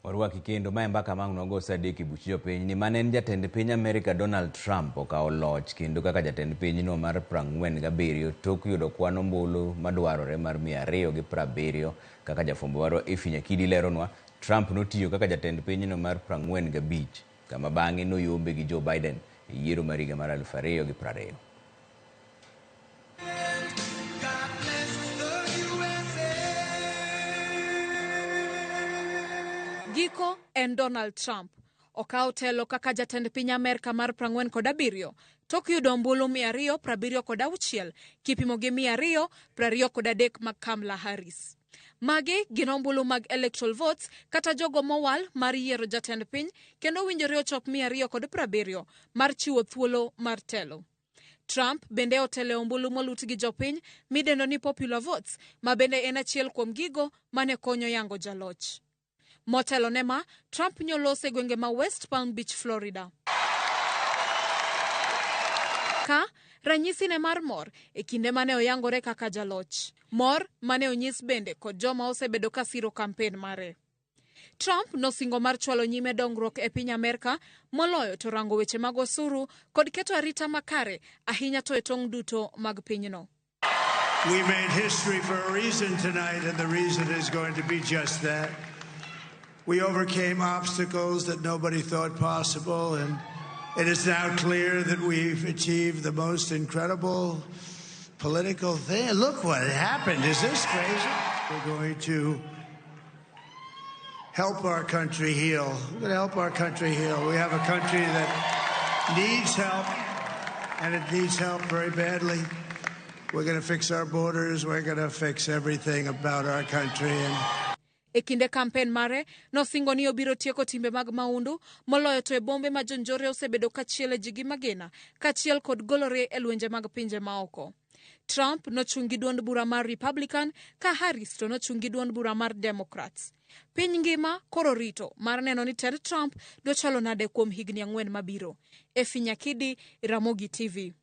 Warwaki kendo ma mbaka mang nogo sadeki buchiyo piny ni manen jatend piny Amerka Donald Trump okawo loch kendo kaka jatend piny no mar 47 tok yudo kwan ombulu madwarore mar 270 kaka jafwambo waro Ifinyakidi leronwa. Trump notiyo kaka jatend piny no mar 45 kama bang'e noyombe gi Joe Biden e yiero mar higa mar 2020. Giko en Donald Trump okawo telo kaka jatend piny Amerka mar 47 tok yudo ombulu 276 kipimo gi 223 mag Kamala Harris. Magi gin ombulu mag electoral votes kata jogo mowal mar yiero jatend piny kendo winjore ochop 270 mar chiwo thuolo mar telo. Trump bende otele ombulu molut gi jopiny midendo ni popular votes ma bende en achiel kuom gigo mane konyo yango jaloch. Motelo nema, Trump nyolose gwenge ma West Palm Beach, Florida. Ka ranyisi ne mar mor e kinde mane oyangore kaka jaloch. Mor mane onyis bende kod joma osebedo kasiro kampen mare. Trump nosingo mar chwalo nyime dongruok e piny Amerka moloyo to rango weche mag osuru kod keto arita makare ahinya to e tong' duto mag pinyno. We made history for a reason tonight, and the reason is going to be just that. We overcame obstacles that nobody thought possible, and it is now clear that we've achieved the most incredible political thing. Look what happened. Is this crazy? We're going to help our country heal. We're going to help our country heal. We have a country that needs help, and it needs help very badly. We're going to fix our borders. We're going to fix everything about our country. E kinde kampen mare, nosingo ni obiro tieko timbe mag maundu, moloyo to e bombe ma jonjore osebedo kachiel e jigi magena, kachiel kod golore e lwenje mag pinje maoko. Trump nochungi duond bura mar Republican, ka Harris to nochungi duond bura mar Democrats. Piny ngima koro rito mar neno ni Ted Trump dochalo nade kuom higni 4 mabiro. Ifinyakidi, Ramogi TV.